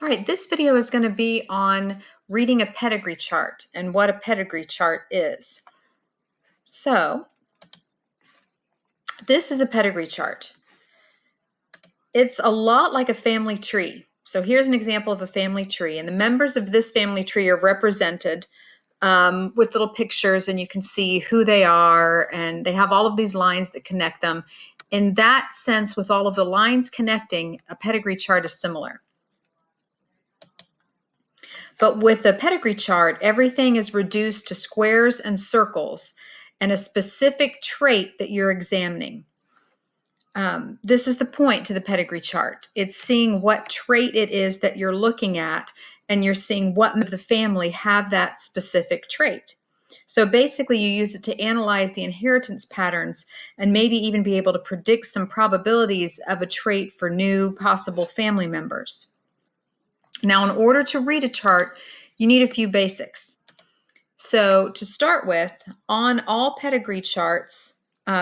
All right, this video is going to be on reading a pedigree chart and what a pedigree chart is. So, this is a pedigree chart. It's a lot like a family tree. So here's an example of a family tree, and the members of this family tree are represented with little pictures, and you can see who they are, and they have all of these lines that connect them. In that sense, with all of the lines connecting, a pedigree chart is similar. But with the pedigree chart, everything is reduced to squares and circles and a specific trait that you're examining. This is the point to the pedigree chart. It's seeing what trait it is that you're looking at, and you're seeing what of the family have that specific trait. So basically, you use it to analyze the inheritance patterns and maybe even be able to predict some probabilities of a trait for new possible family members. Now, in order to read a chart, you need a few basics. So to start with, on all pedigree charts,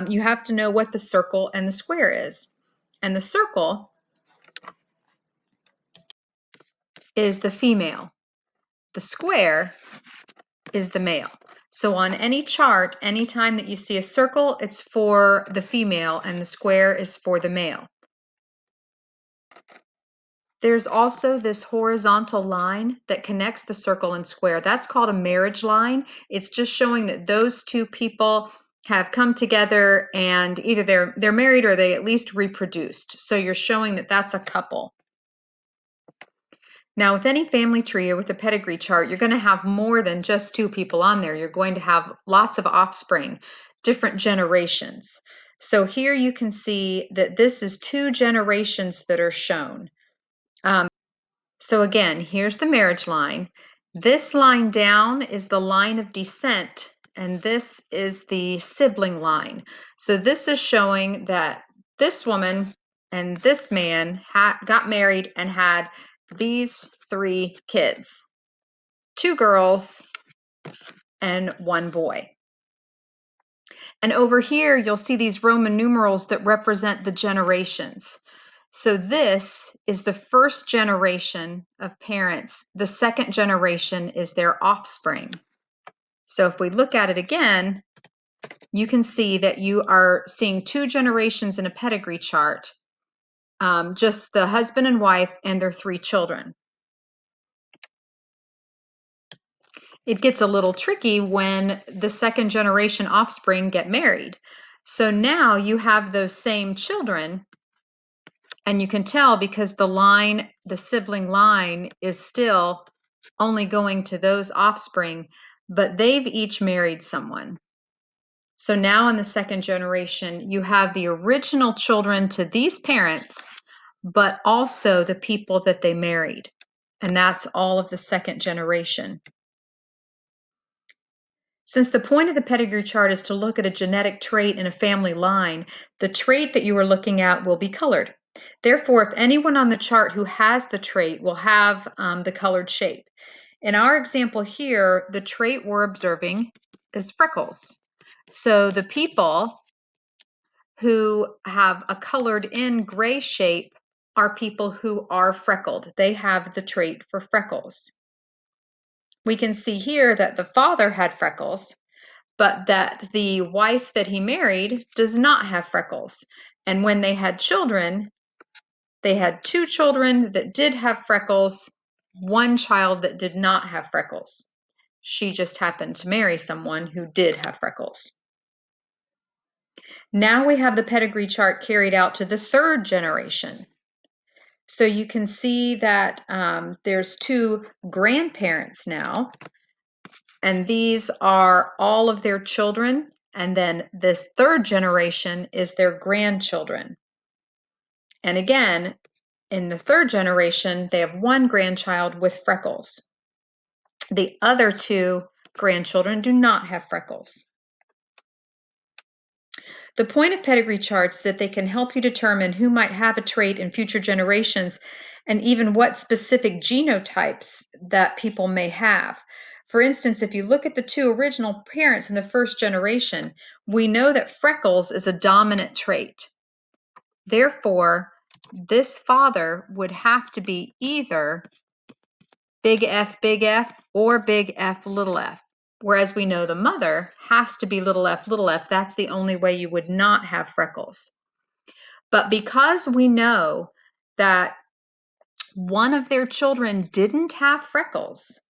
you have to know what the circle and the square is. And the circle is the female. The square is the male. So on any chart, anytime that you see a circle, it's for the female, and the square is for the male. There's also this horizontal line that connects the circle and square. That's called a marriage line. It's just showing that those two people have come together, and either they're married or they at least reproduced. So you're showing that that's a couple. Now, with any family tree or with a pedigree chart, you're going to have more than just two people on there. You're going to have lots of offspring, different generations. So here you can see that this is two generations that are shown. So again, here's the marriage line. This line down is the line of descent, and this is the sibling line. So this is showing that this woman and this man got married and had these three kids, two girls and one boy. And over here, you'll see these Roman numerals that represent the generations. So this is the first generation of parents. The second generation is their offspring. So if we look at it again, you can see that you are seeing two generations in a pedigree chart, just the husband and wife and their three children. It gets a little tricky when the second generation offspring get married. So now you have those same children, and you can tell because the sibling line is still only going to those offspring, but they've each married someone. So now in the second generation, you have the original children to these parents, but also the people that they married. And that's all of the second generation. Since the point of the pedigree chart is to look at a genetic trait in a family line, the trait that you are looking at will be colored. Therefore, if anyone on the chart who has the trait will have the colored shape. In our example here, the trait we're observing is freckles. So the people who have a colored in gray shape are people who are freckled. They have the trait for freckles. We can see here that the father had freckles, but that the wife that he married does not have freckles. And when they had children, they had two children that did have freckles, one child that did not have freckles. She just happened to marry someone who did have freckles. Now we have the pedigree chart carried out to the third generation. So you can see that there's two grandparents now, and these are all of their children. And then this third generation is their grandchildren. And again, in the third generation, they have one grandchild with freckles. The other two grandchildren do not have freckles. The point of pedigree charts is that they can help you determine who might have a trait in future generations and even what specific genotypes that people may have. For instance, if you look at the two original parents in the first generation, we know that freckles is a dominant trait. Therefore, this father would have to be either big F, or big F, little f. Whereas we know the mother has to be little f, little f. That's the only way you would not have freckles. But because we know that one of their children didn't have freckles,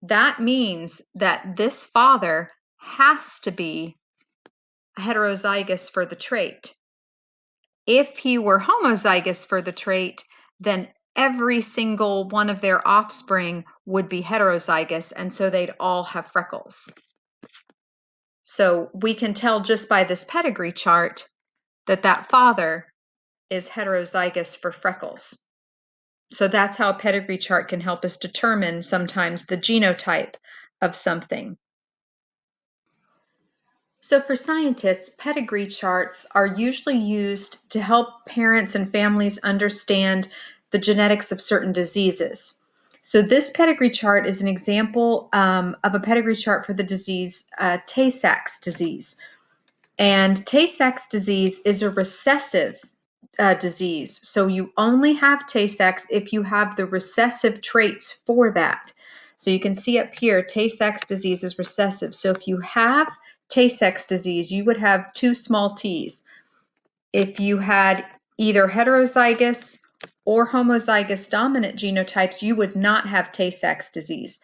that means that this father has to be heterozygous for the trait. If he were homozygous for the trait, then every single one of their offspring would be heterozygous, and so they'd all have freckles. So we can tell just by this pedigree chart that that father is heterozygous for freckles. So that's how a pedigree chart can help us determine sometimes the genotype of something. So for scientists, pedigree charts are usually used to help parents and families understand the genetics of certain diseases. So this pedigree chart is an example of a pedigree chart for the disease Tay-Sachs disease. And Tay-Sachs disease is a recessive disease. So you only have Tay-Sachs if you have the recessive traits for that. So you can see up here, Tay-Sachs disease is recessive. So if you have Tay-Sachs disease, you would have two small t's. If you had either heterozygous or homozygous dominant genotypes, you would not have Tay-Sachs disease.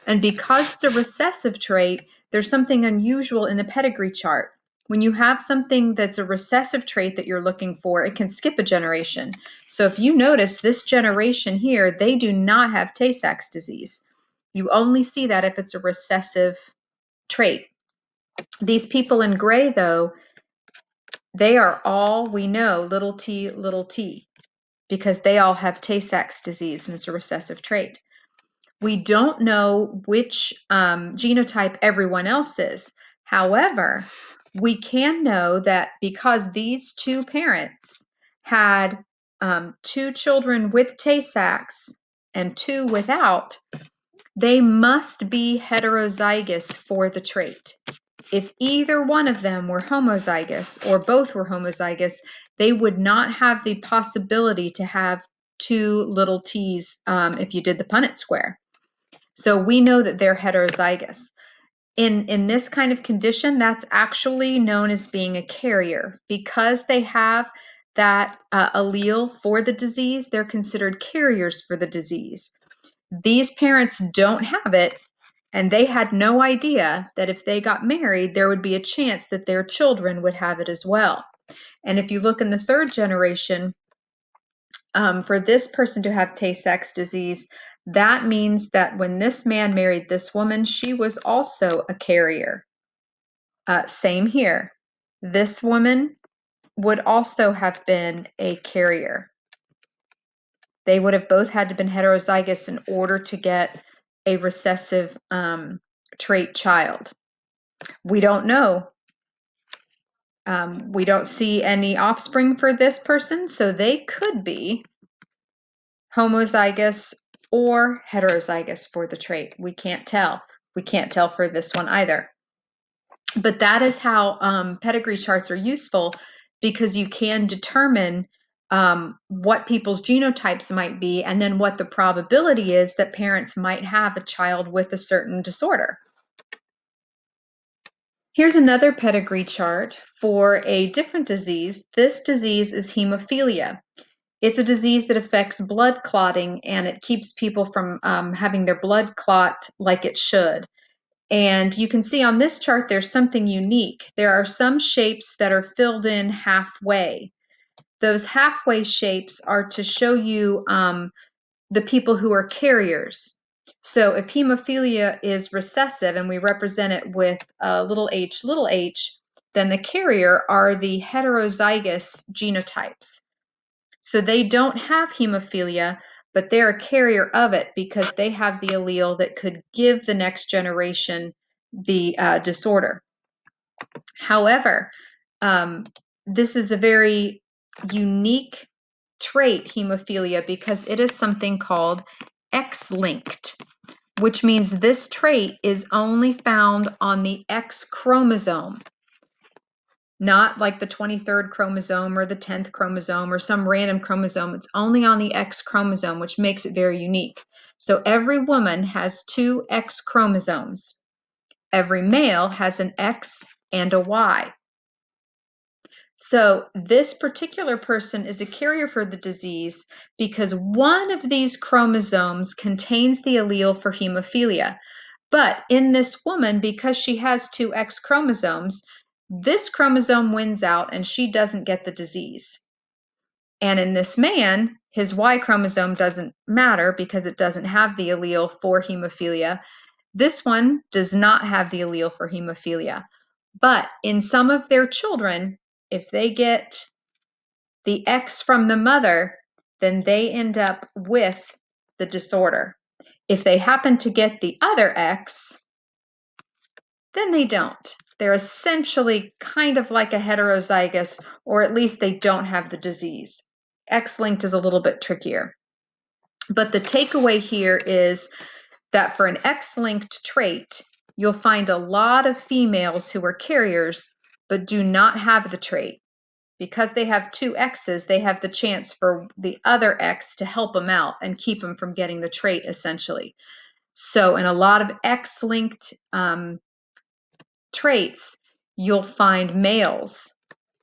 And because it's a recessive trait, there's something unusual in the pedigree chart. When you have something that's a recessive trait that you're looking for, it can skip a generation. So if you notice this generation here, they do not have Tay-Sachs disease. You only see that if it's a recessive trait. These people in gray, though, they are all, we know, little t, because they all have Tay-Sachs disease and it's a recessive trait. We don't know which genotype everyone else is. However, we can know that because these two parents had two children with Tay-Sachs and two without, they must be heterozygous for the trait. If either one of them were homozygous or both were homozygous, they would not have the possibility to have two little t's if you did the Punnett square. So we know that they're heterozygous. In this kind of condition, that's actually known as being a carrier. Because they have that allele for the disease, they're considered carriers for the disease. These parents don't have it, and they had no idea that if they got married, there would be a chance that their children would have it as well. And if you look in the third generation, for this person to have Tay-Sachs disease, that means that when this man married this woman, she was also a carrier. Same here. This woman would also have been a carrier. They would have both had to have been heterozygous in order to get a recessive trait child. We don't know. We don't see any offspring for this person, so they could be homozygous or heterozygous for the trait. We can't tell. We can't tell for this one either. But that is how pedigree charts are useful, because you can determine what people's genotypes might be and then what the probability is that parents might have a child with a certain disorder. Here's another pedigree chart for a different disease. This disease is hemophilia. It's a disease that affects blood clotting, and it keeps people from having their blood clot like it should. And you can see on this chart there's something unique. There are some shapes that are filled in halfway. Those halfway shapes are to show you the people who are carriers. So if hemophilia is recessive and we represent it with little h, then the carrier are the heterozygous genotypes. So they don't have hemophilia, but they're a carrier of it because they have the allele that could give the next generation the disorder. However, this is a very unique trait, hemophilia, because it is something called X-linked, which means this trait is only found on the X chromosome. Not like the 23rd chromosome or the 10th chromosome or some random chromosome. It's only on the X chromosome, which makes it very unique. So every woman has two X chromosomes. Every male has an X and a Y. So this particular person is a carrier for the disease because one of these chromosomes contains the allele for hemophilia. But in this woman, because she has two X chromosomes, this chromosome wins out and she doesn't get the disease. And in this man, his Y chromosome doesn't matter because it doesn't have the allele for hemophilia. This one does not have the allele for hemophilia. But in some of their children, if they get the X from the mother, then they end up with the disorder. If they happen to get the other X, then they don't. They're essentially kind of like a heterozygous, or at least they don't have the disease. X-linked is a little bit trickier. But the takeaway here is that for an X-linked trait, you'll find a lot of females who are carriers but do not have the trait. Because they have two X's, they have the chance for the other X to help them out and keep them from getting the trait, essentially. So in a lot of X-linked traits, you'll find males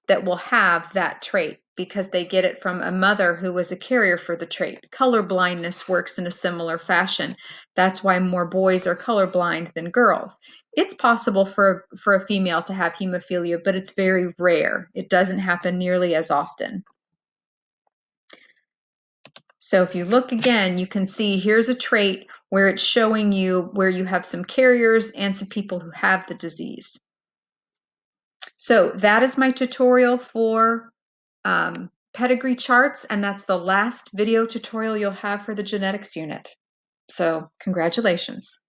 that will have that trait because they get it from a mother who was a carrier for the trait. Color blindness works in a similar fashion. That's why more boys are colorblind than girls. It's possible for a female to have hemophilia, but it's very rare. It doesn't happen nearly as often. So if you look again, you can see here's a trait where it's showing you where you have some carriers and some people who have the disease. So that is my tutorial for pedigree charts, and that's the last video tutorial you'll have for the genetics unit. So congratulations.